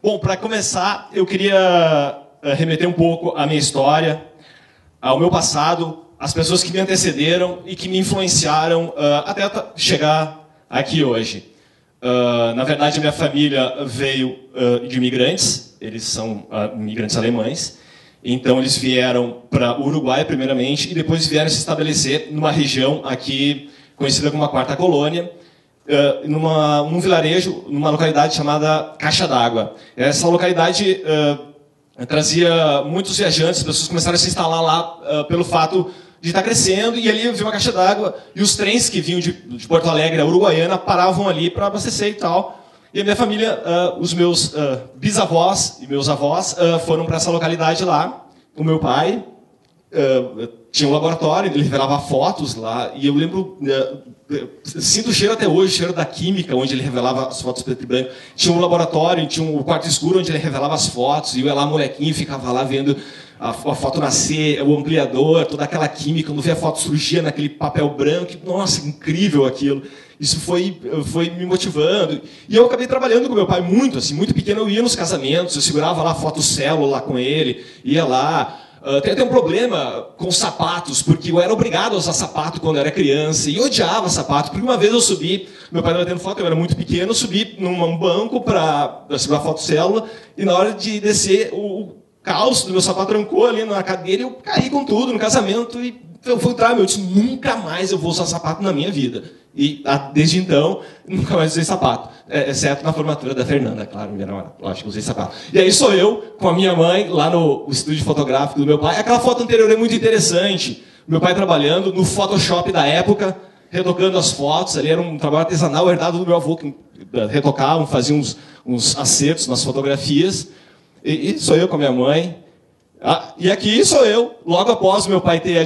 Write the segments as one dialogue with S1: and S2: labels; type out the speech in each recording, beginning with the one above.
S1: Bom, para começar, eu queria remeter um pouco à minha história, ao meu passado, às pessoas que me antecederam e que me influenciaram até chegar aqui hoje. Na verdade, a minha família veio de imigrantes, eles são imigrantes alemães, então eles vieram para o Uruguai, primeiramente, e depois vieram se estabelecer numa região aqui conhecida como a Quarta Colônia, num vilarejo, numa localidade chamada Caixa d'Água. Essa localidade trazia muitos viajantes, as pessoas começaram a se instalar lá pelo fato de estar crescendo, e ali havia uma caixa d'água, e os trens que vinham de Porto Alegre a Uruguaiana paravam ali para abastecer e tal. E a minha família, os meus bisavós e meus avós foram para essa localidade lá. O meu pai tinha um laboratório, ele revelava fotos lá, e eu lembro, sinto o cheiro até hoje, o cheiro da química, onde ele revelava as fotos preto e branco. Tinha um laboratório, tinha um quarto escuro onde ele revelava as fotos, e eu ia lá, molequinho, ficava lá vendo a foto nascer, o ampliador, toda aquela química, quando via a foto surgia naquele papel branco, nossa, incrível aquilo. Isso foi me motivando. E eu acabei trabalhando com meu pai muito, assim, muito pequeno, eu ia nos casamentos, eu segurava lá a fotocélula com ele, ia lá. Tem até um problema com sapatos, porque eu era obrigado a usar sapato quando eu era criança, e eu odiava sapato, porque uma vez eu subi, meu pai estava tendo foto, eu era muito pequeno, eu subi num banco para segurar a fotocélula, e na hora de descer, o calço do meu sapato trancou ali na cadeira, e eu caí com tudo no casamento, e eu fui entrar, eu disse, nunca mais eu vou usar sapato na minha vida. E desde então, nunca mais usei sapato. Exceto na formatura da Fernanda, claro, minha namorada. Lógico que usei sapato. E aí sou eu, com a minha mãe, lá no estúdio fotográfico do meu pai. Aquela foto anterior é muito interessante. Meu pai trabalhando no Photoshop da época, retocando as fotos. Ali era um trabalho artesanal herdado do meu avô, que retocavam, faziam uns acertos nas fotografias. E sou eu com a minha mãe. E aqui sou eu, logo após o meu pai ter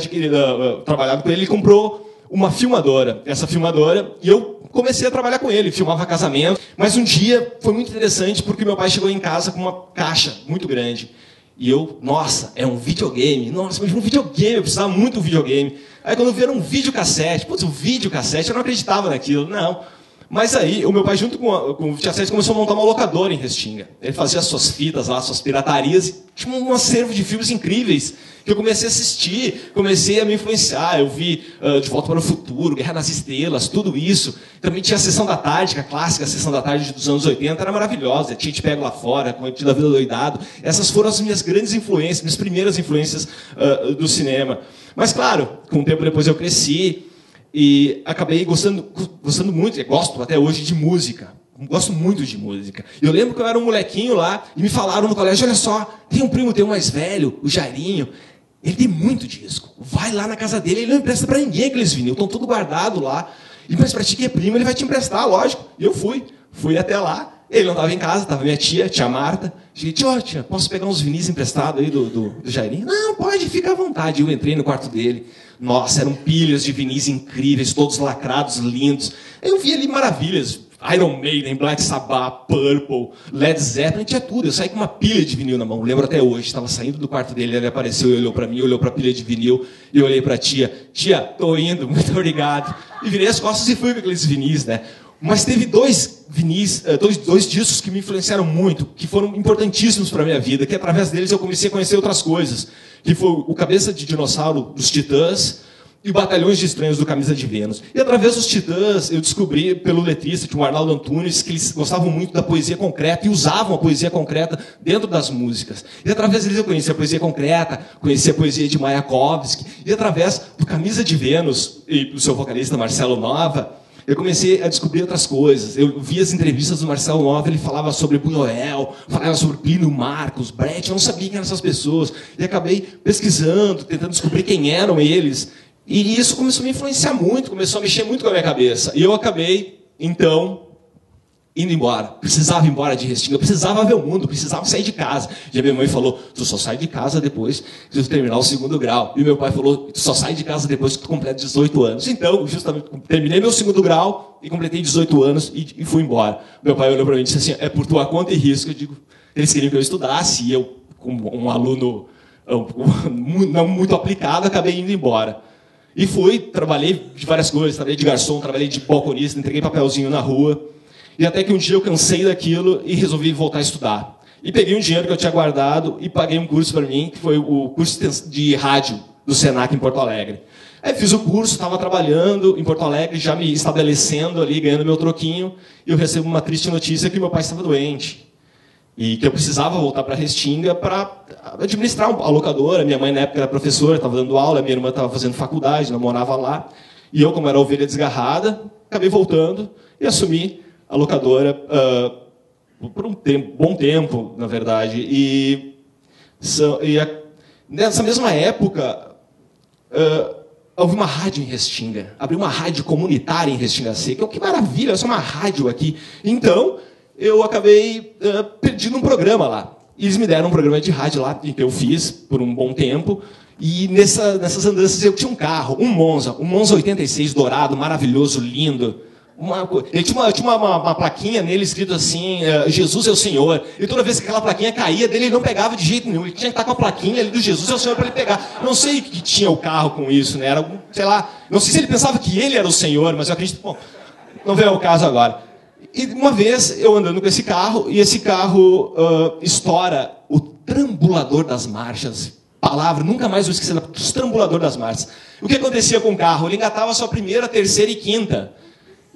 S1: trabalhado com ele, ele comprou uma filmadora, essa filmadora, e eu comecei a trabalhar com ele, filmava casamento, mas um dia foi muito interessante porque meu pai chegou em casa com uma caixa muito grande, e eu, nossa, é um videogame, nossa, mas um videogame, eu precisava muito de um videogame. Aí quando vieram um videocassete, putz, um videocassete, eu não acreditava naquilo, não. Mas aí, o meu pai, junto com o videocassete, começou a montar uma locadora em Restinga. Ele fazia as suas fitas lá, suas piratarias, e tinha um acervo de filmes incríveis, que eu comecei a assistir, comecei a me influenciar. Eu vi De Volta para o Futuro, Guerra nas Estrelas, tudo isso. Também tinha a Sessão da Tarde, a clássica Sessão da Tarde dos anos 80, era maravilhosa. Tinha Te Pego Lá Fora, Conhecido da Vida Doidado. Essas foram as minhas grandes influências, minhas primeiras influências do cinema. Mas, claro, com o tempo depois eu cresci, e acabei gostando muito, e gosto até hoje, de música. Gosto muito de música. Eu lembro que eu era um molequinho lá, e me falaram no colégio, olha só, tem um primo teu mais velho, o Jairinho, ele tem muito disco. Vai lá na casa dele, ele não empresta pra ninguém aqueles vinil, estão tudo guardado lá. Mas pra ti que é primo, ele vai te emprestar, lógico. E eu fui até lá. Ele não estava em casa, estava minha tia Marta. Cheguei, tia, posso pegar uns vinis emprestados aí do Jairinho? Não, pode, fica à vontade. Eu entrei no quarto dele. Nossa, eram pilhas de vinis incríveis, todos lacrados, lindos. Eu vi ali maravilhas. Iron Maiden, Black Sabbath, Purple, Led Zeppelin, tinha tudo. Eu saí com uma pilha de vinil na mão, lembro até hoje. Estava saindo do quarto dele, ele apareceu e olhou para mim, olhou para a pilha de vinil, e eu olhei para a tia. Tia, tô indo, muito obrigado. E virei as costas e fui com aqueles vinis, né? Mas teve dois discos que me influenciaram muito, que foram importantíssimos para a minha vida, que através deles eu comecei a conhecer outras coisas, que foi o Cabeça de Dinossauro dos Titãs e o Batalhões de Estranhos do Camisa de Vênus. E através dos Titãs eu descobri pelo letrista, tinha o Arnaldo Antunes, que eles gostavam muito da poesia concreta e usavam a poesia concreta dentro das músicas. E através deles eu conheci a poesia concreta, conheci a poesia de Mayakovsky, e através do Camisa de Vênus e do seu vocalista Marcelo Nova, eu comecei a descobrir outras coisas. Eu vi as entrevistas do Marcelo Nova, ele falava sobre Buñuel, falava sobre Plínio Marcos, Brecht, eu não sabia quem eram essas pessoas. E acabei pesquisando, tentando descobrir quem eram eles. E isso começou a me influenciar muito, começou a mexer muito com a minha cabeça. E eu acabei, então, indo embora. Precisava ir embora de Restinga, eu precisava ver o mundo, precisava sair de casa. E a minha mãe falou, tu só sai de casa depois que tu terminar o 2º grau. E meu pai falou, tu só sai de casa depois que tu completa 18 anos. Então, justamente, terminei meu 2º grau e completei 18 anos e fui embora. Meu pai olhou para mim e disse assim, é por tua conta e risco. Eu digo, eles queriam que eu estudasse, e eu, como um aluno não muito aplicado, acabei indo embora. E fui, trabalhei de várias coisas, trabalhei de garçom, trabalhei de balconista, entreguei papelzinho na rua. E até que um dia eu cansei daquilo e resolvi voltar a estudar. E peguei um dinheiro que eu tinha guardado e paguei um curso para mim, que foi o curso de rádio do Senac em Porto Alegre. Aí fiz o curso, estava trabalhando em Porto Alegre, já me estabelecendo ali, ganhando meu troquinho, e eu recebo uma triste notícia que meu pai estava doente. E que eu precisava voltar para Restinga para administrar a locadora. Minha mãe, na época, era professora, estava dando aula, minha irmã estava fazendo faculdade, não morava lá. E eu, como era ovelha desgarrada, acabei voltando e assumi a locadora por um bom tempo, na verdade. Nessa mesma época, houve uma rádio em Restinga. Abri uma rádio comunitária em Restinga Seca. Que maravilha, é só uma rádio aqui. Então, eu acabei pedindo um programa lá. E eles me deram um programa de rádio lá, que eu fiz por um bom tempo. E nessas andanças eu tinha um carro, um Monza 86 dourado, maravilhoso, lindo. Ele tinha uma plaquinha nele escrito assim, Jesus é o Senhor. E toda vez que aquela plaquinha caía dele, ele não pegava de jeito nenhum. Ele tinha que estar com a plaquinha ali do Jesus é o Senhor para ele pegar. Não sei o que tinha o carro com isso, né? Era, sei lá, não sei se ele pensava que ele era o Senhor, mas eu acredito, bom, não veio ao caso agora. E uma vez eu andando com esse carro, e esse carro estoura o trambulador das marchas. Palavra, nunca mais vou esquecer, o trambulador das marchas. O que acontecia com o carro? Ele engatava só a primeira, terceira e quinta.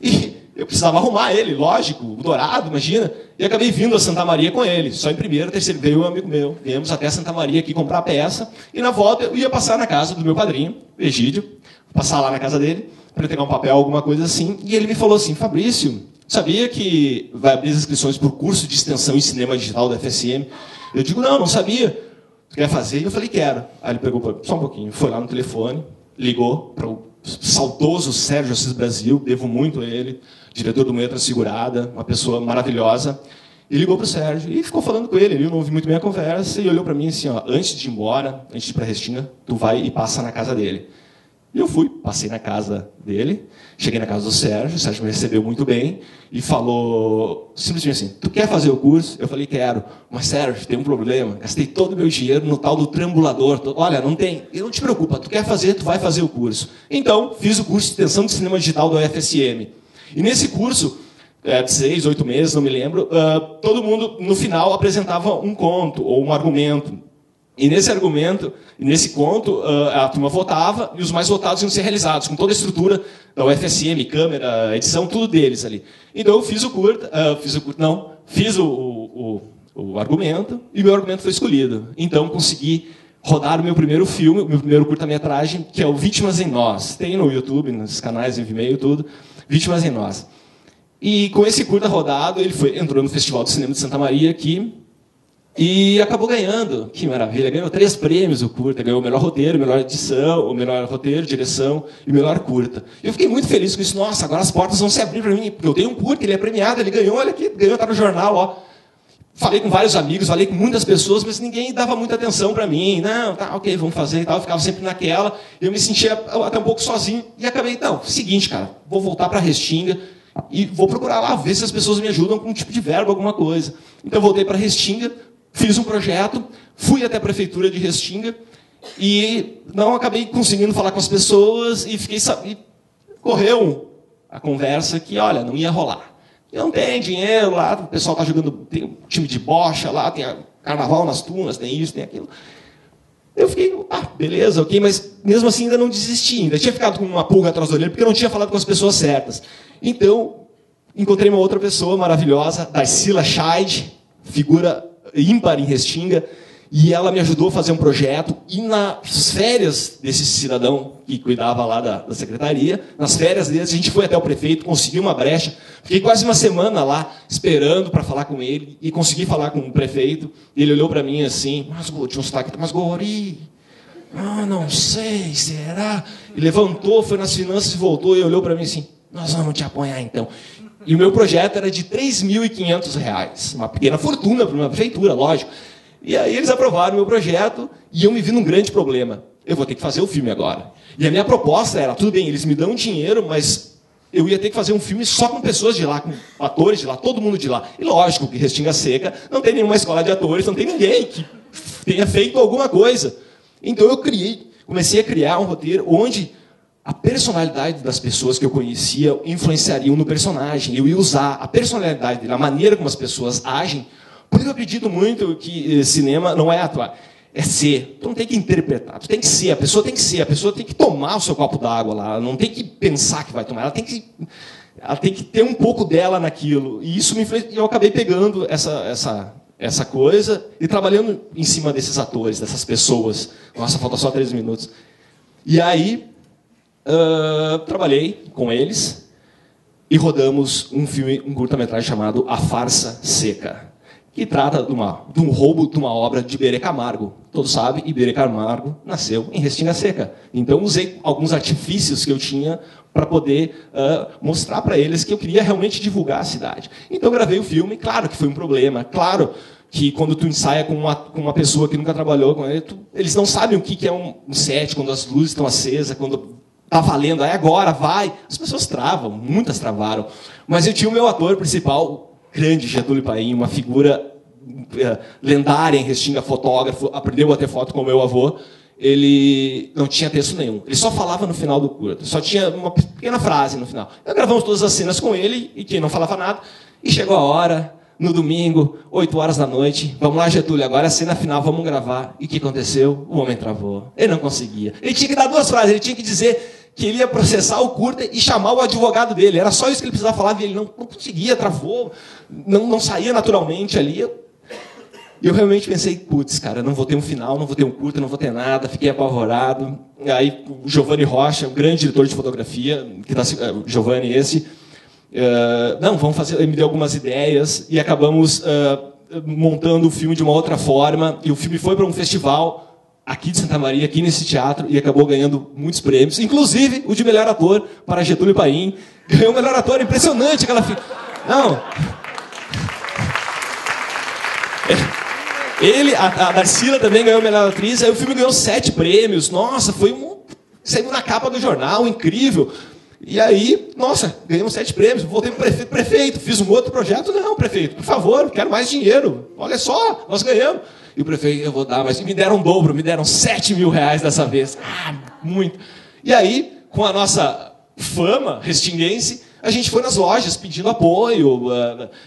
S1: E eu precisava arrumar ele, lógico, o dourado, imagina. E acabei vindo a Santa Maria com ele. Só em primeira, terceira, veio um amigo meu. Viemos até Santa Maria aqui comprar a peça. E na volta eu ia passar na casa do meu padrinho, Egídio. Passar lá na casa dele, para pegar um papel, alguma coisa assim. E ele me falou assim, Fabrício, sabia que vai abrir as inscrições para o curso de extensão em cinema digital da FSM? Eu digo, não sabia. Tu quer fazer? E eu falei, quero. Aí ele pegou, só um pouquinho, foi lá no telefone, ligou para o saudoso Sérgio Assis Brasil, devo muito a ele, diretor do Manhã Transfigurada, uma pessoa maravilhosa. E ligou para o Sérgio e ficou falando com ele. Ele não ouviu muito bem a conversa e olhou para mim assim, ó, antes de ir embora, antes de ir para Restinga, tu vai e passa na casa dele. E eu fui, passei na casa dele, cheguei na casa do Sérgio, o Sérgio me recebeu muito bem e falou simplesmente assim, tu quer fazer o curso? Eu falei, quero. Mas Sérgio, tem um problema, gastei todo o meu dinheiro no tal do trambulador. Olha, não tem, não te preocupa, tu quer fazer, tu vai fazer o curso. Então, fiz o curso de extensão de cinema digital do UFSM. E nesse curso, de 6, 8 meses, não me lembro, todo mundo, no final, apresentava um conto ou um argumento. E nesse argumento, nesse conto, a turma votava e os mais votados iam ser realizados, com toda a estrutura da UFSM, câmera, edição, tudo deles ali. Então eu fiz o argumento e o meu argumento foi escolhido. Então consegui rodar o meu primeiro filme, o meu primeiro curta-metragem, que é o Vítimas em Nós. Tem no YouTube, nos canais em Vimeo, tudo. Vítimas em Nós. E com esse curta rodado, ele entrou no Festival de Cinema de Santa Maria aqui, e acabou ganhando, que maravilha, ganhou 3 prêmios o curta, ganhou o melhor roteiro, melhor edição, o melhor roteiro, direção e o melhor curta. E eu fiquei muito feliz com isso, nossa, agora as portas vão se abrir para mim, porque eu tenho um curta, ele é premiado, ele ganhou, olha aqui, ganhou, tá no jornal, ó. Falei com vários amigos, falei com muitas pessoas, mas ninguém dava muita atenção para mim, não, tá, ok, vamos fazer e tal, eu ficava sempre naquela, eu me sentia até um pouco sozinho, e acabei, não, seguinte, cara, vou voltar para Restinga, e vou procurar lá, ver se as pessoas me ajudam com um tipo de verbo, alguma coisa. Então eu voltei para Restinga, fiz um projeto, fui até a prefeitura de Restinga e não acabei conseguindo falar com as pessoas e correu a conversa que, olha, não ia rolar. Não tem dinheiro lá, o pessoal está jogando, tem um time de bocha lá, tem carnaval nas tunas, tem isso, tem aquilo. Eu fiquei, beleza, ok, mas mesmo assim ainda não desisti, ainda tinha ficado com uma pulga atrás da orelha porque eu não tinha falado com as pessoas certas. Então, encontrei uma outra pessoa maravilhosa, Darcila Scheid, figura ímpar em Restinga, e ela me ajudou a fazer um projeto, e nas férias desse cidadão que cuidava lá da secretaria, nas férias deles, a gente foi até o prefeito, conseguiu uma brecha, fiquei quase uma semana lá, esperando para falar com ele, e consegui falar com o prefeito, e ele olhou para mim assim, tinha um sotaque, mas Gori, não sei, será? E levantou, foi nas finanças e voltou, e olhou para mim assim, nós vamos te apoiar então. E o meu projeto era de R$3.500, uma pequena fortuna para uma prefeitura, lógico. E aí eles aprovaram o meu projeto e eu me vi num grande problema. Eu vou ter que fazer o filme agora. E a minha proposta era, tudo bem, eles me dão dinheiro, mas eu ia ter que fazer um filme só com pessoas de lá, com atores de lá, todo mundo de lá. E lógico que Restinga Seca não tem nenhuma escola de atores, não tem ninguém que tenha feito alguma coisa. Então eu comecei a criar um roteiro onde a personalidade das pessoas que eu conhecia influenciariam no personagem. Eu ia usar a personalidade dele, a maneira como as pessoas agem, Porque eu acredito muito que cinema não é atuar, é ser. Tu não tem que interpretar, tu tem que ser, a pessoa tem que ser, a pessoa tem que tomar o seu copo d'água lá, não tem que pensar que vai tomar, ela tem que ter um pouco dela naquilo. E isso me influenciou, eu acabei pegando essa coisa e trabalhando em cima desses atores, dessas pessoas. Nossa, falta só 3 minutos. E aí, trabalhei com eles e rodamos um curta-metragem chamado A Farsa Seca, que trata de um roubo de uma obra de Iberê Camargo. Todos sabem, Iberê Camargo nasceu em Restinga Seca. Então, usei alguns artifícios que eu tinha para poder mostrar para eles que eu queria realmente divulgar a cidade. Então, eu gravei o filme. Claro que foi um problema. Claro que quando tu ensaia com uma pessoa que nunca trabalhou com ele, eles não sabem o que é um set, quando as luzes estão acesas, quando está valendo, aí agora, vai. As pessoas travam, muitas travaram. Mas eu tinha o meu ator principal, grande Getúlio Paim, uma figura lendária em Restinga, fotógrafo, aprendeu a ter foto com o meu avô. Ele não tinha texto nenhum. Ele só falava no final do curto. Só tinha uma pequena frase no final. Nós gravamos todas as cenas com ele, e quem não falava nada. E chegou a hora, no domingo, 8 horas da noite. Vamos lá, Getúlio, agora é a cena final, vamos gravar. E o que aconteceu? O homem travou. Ele não conseguia. Ele tinha que dar 2 frases. Ele tinha que dizer que ele ia processar o curta e chamar o advogado dele. Era só isso que ele precisava falar, e ele não conseguia, travou, não saía naturalmente ali. Eu realmente pensei, putz, cara, não vou ter um final, não vou ter um curta, não vou ter nada, fiquei apavorado. Aí o Giovanni Rocha, um grande diretor de fotografia, Giovanni esse, não, vamos fazer, ele me deu algumas ideias e acabamos montando o filme de uma outra forma, e o filme foi para um festival aqui de Santa Maria, aqui nesse teatro, e acabou ganhando muitos prêmios, inclusive o de melhor ator para Getúlio Paim. Ganhou o melhor ator, impressionante aquela Não. Ele, a Darcila também ganhou a melhor atriz, aí o filme ganhou 7 prêmios. Nossa, saiu na capa do jornal, incrível. E aí, nossa, ganhamos 7 prêmios, voltei para o prefeito, fiz um outro projeto. Não, prefeito, por favor, quero mais dinheiro. Olha só, nós ganhamos. E o prefeito, eu vou dar, mas me deram um dobro, me deram 7 mil reais dessa vez. Muito. E aí, com a nossa fama restinguense, a gente foi nas lojas pedindo apoio,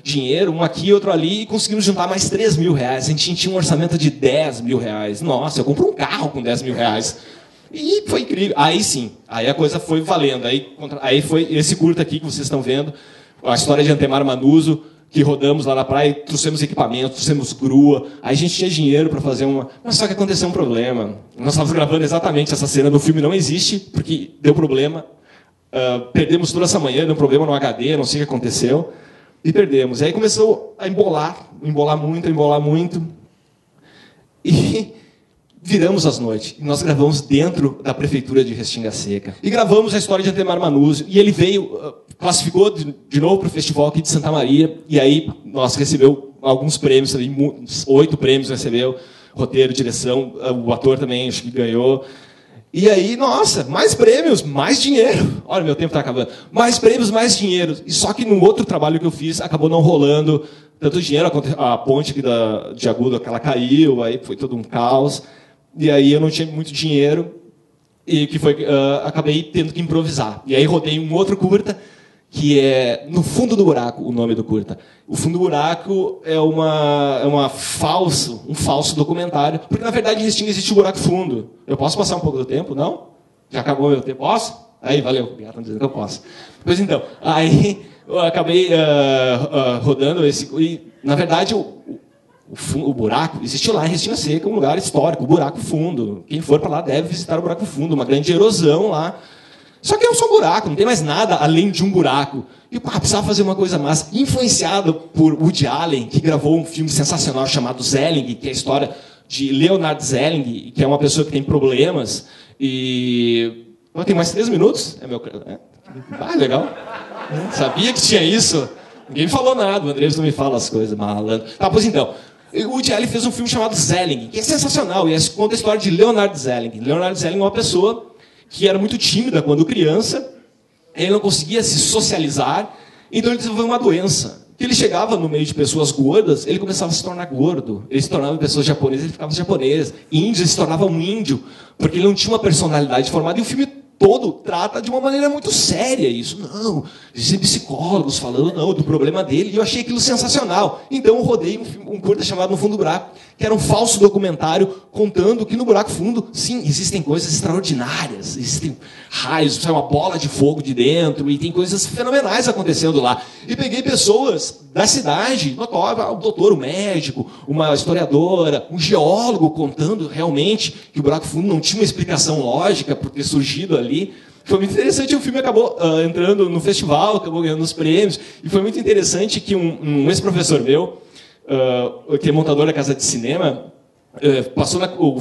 S1: dinheiro, um aqui, outro ali, e conseguimos juntar mais 3 mil reais. A gente tinha um orçamento de 10 mil reais. Nossa, eu compro um carro com 10 mil reais. E foi incrível. Aí sim, aí a coisa foi valendo. Aí foi esse curta aqui que vocês estão vendo, a história de Antemar Manuso, que rodamos lá na praia, trouxemos equipamento, trouxemos grua, aí a gente tinha dinheiro para fazer uma... Mas só que aconteceu um problema. Nós estávamos gravando exatamente essa cena no filme, não existe, porque deu problema. Perdemos toda essa manhã, deu um problema no HD, não sei o que aconteceu, e perdemos. E aí começou a embolar muito, e viramos as noites. E nós gravamos dentro da prefeitura de Restinga Seca. E gravamos a história de Antemar Manuso. E ele veio, classificou de novo para o festival aqui de Santa Maria. E aí nós recebeu alguns prêmios, 8 prêmios recebeu. Roteiro, direção, o ator também acho que ganhou. E aí, nossa, mais prêmios, mais dinheiro. Olha, meu tempo está acabando. Mais prêmios, mais dinheiro. E só que no outro trabalho que eu fiz, acabou não rolando tanto dinheiro. A ponte aqui de Agudo, ela caiu, aí foi todo um caos. E aí eu não tinha muito dinheiro, e acabei tendo que improvisar. E aí rodei um outro curta, que é No Fundo do Buraco, o nome do curta. O Fundo do Buraco é um falso documentário, porque na verdade em Restinga existe o buraco fundo. Eu posso passar um pouco do tempo, não? Já acabou meu tempo? Posso? Aí, valeu, obrigado, estão dizendo que eu posso. Pois então, aí eu acabei rodando esse... E, na verdade, o buraco existe lá em Restinga Seca, um lugar histórico, o buraco fundo. Quem for para lá deve visitar o buraco fundo, uma grande erosão lá. Só que é só um buraco, não tem mais nada além de um buraco. E precisava fazer uma coisa massa. Influenciado por Woody Allen, que gravou um filme sensacional chamado Zelig, que é a história de Leonard Zelig, que é uma pessoa que tem problemas. E... tem mais 3 minutos? Legal. Sabia que tinha isso. Ninguém me falou nada, o Andrés não me fala as coisas, malandro. Tá, pois então. O Woody Allen fez um filme chamado Zelig, que é sensacional, e conta a história de Leonard Zelig. Leonard Zelig é uma pessoa que era muito tímida quando criança, ele não conseguia se socializar, então ele desenvolveu uma doença. Que ele chegava no meio de pessoas gordas, ele começava a se tornar gordo. Ele se tornava pessoas japonesas, ele ficava japonês. Índio, ele se tornava um índio, porque ele não tinha uma personalidade formada. E o filme todo trata de uma maneira muito séria isso. Não, existem psicólogos falando não, do problema dele, e eu achei aquilo sensacional. Então eu rodei um curta chamado No Fundo do Buraco, que era um falso documentário contando que no buraco fundo, sim, existem coisas extraordinárias, existem raios, sai uma bola de fogo de dentro, e tem coisas fenomenais acontecendo lá. E peguei pessoas da cidade, o doutor, o médico, uma historiadora, um geólogo contando realmente que o buraco fundo não tinha uma explicação lógica por ter surgido ali. Foi muito interessante, o filme acabou entrando no festival, acabou ganhando os prêmios, e foi muito interessante que um ex-professor meu, que é montador da Casa de Cinema,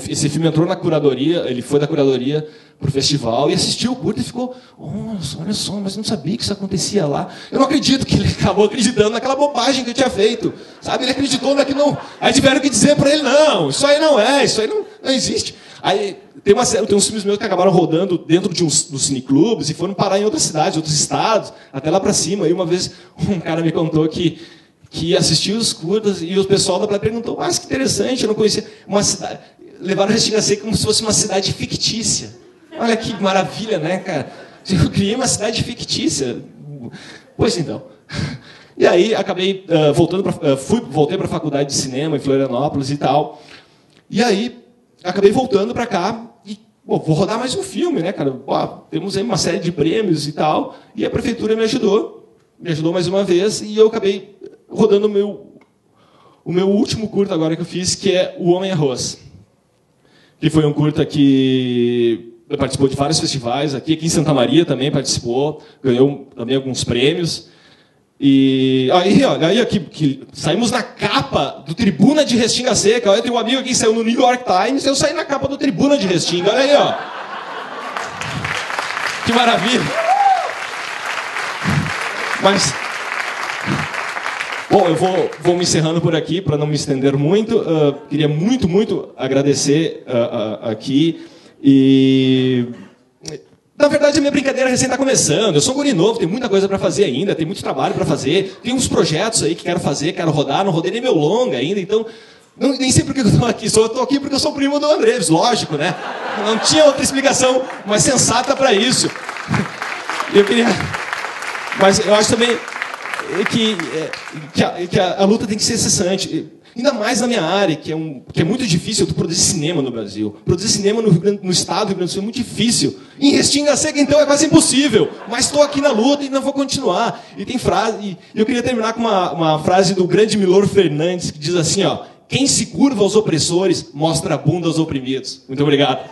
S1: esse filme entrou na curadoria, ele foi da curadoria para o festival e assistiu o curto e ficou, olha só, mas não sabia que isso acontecia lá. Eu não acredito que ele acabou acreditando naquela bobagem que eu tinha feito. Sabe? Ele acreditou naquilo. Não. Aí tiveram que dizer para ele, não, isso aí não existe. Aí tem uns filmes meus que acabaram rodando dentro dos cineclubes e foram parar em outras cidades, outros estados, até lá para cima. Aí uma vez um cara me contou que assistiu os curtas e o pessoal da plateia perguntou, mas que interessante, eu não conhecia uma cidade. Levaram a Restinga Seca como se fosse uma cidade fictícia. Olha que maravilha, né, cara? Eu criei uma cidade fictícia. Pois então. E aí acabei voltei para a faculdade de cinema em Florianópolis e tal. E aí acabei voltando para cá e vou rodar mais um filme, né, cara? Temos aí uma série de prêmios e tal. E a prefeitura me ajudou mais uma vez e eu acabei rodando o meu último curta agora que eu fiz, que é O Homem Arroz. Que foi um curta que participou de vários festivais, aqui em Santa Maria também participou, ganhou também alguns prêmios. E aí aqui, que saímos na capa do Tribuna de Restinga Seca. Eu tenho um amigo aqui que saiu no New York Times, eu saí na capa do Tribuna de Restinga. Olha aí, ó. Que maravilha. Mas... Bom, eu vou me encerrando por aqui, para não me estender muito. Queria muito, muito agradecer aqui. E, na verdade, a minha brincadeira recém está começando. Eu sou um guri novo, tem muita coisa para fazer ainda, tem muito trabalho para fazer. Tem uns projetos aí que quero fazer, quero rodar. Não rodei nem meu longa ainda, então... nem sei por que eu estou aqui. Só estou aqui porque eu sou primo do Andrés, lógico, né? Não tinha outra explicação mais sensata para isso. Eu queria... Mas eu acho também... Que a luta tem que ser incessante. Ainda mais na minha área, que é muito difícil tu produzir cinema no Brasil. Produzir cinema no estado do Rio Grande do Sul é muito difícil. Em Restinga Seca, então, é quase impossível. Mas estou aqui na luta e não vou continuar. E tem frase... E eu queria terminar com uma frase do grande Milor Fernandes, que diz assim, ó, quem se curva aos opressores, mostra a bunda aos oprimidos. Muito obrigado.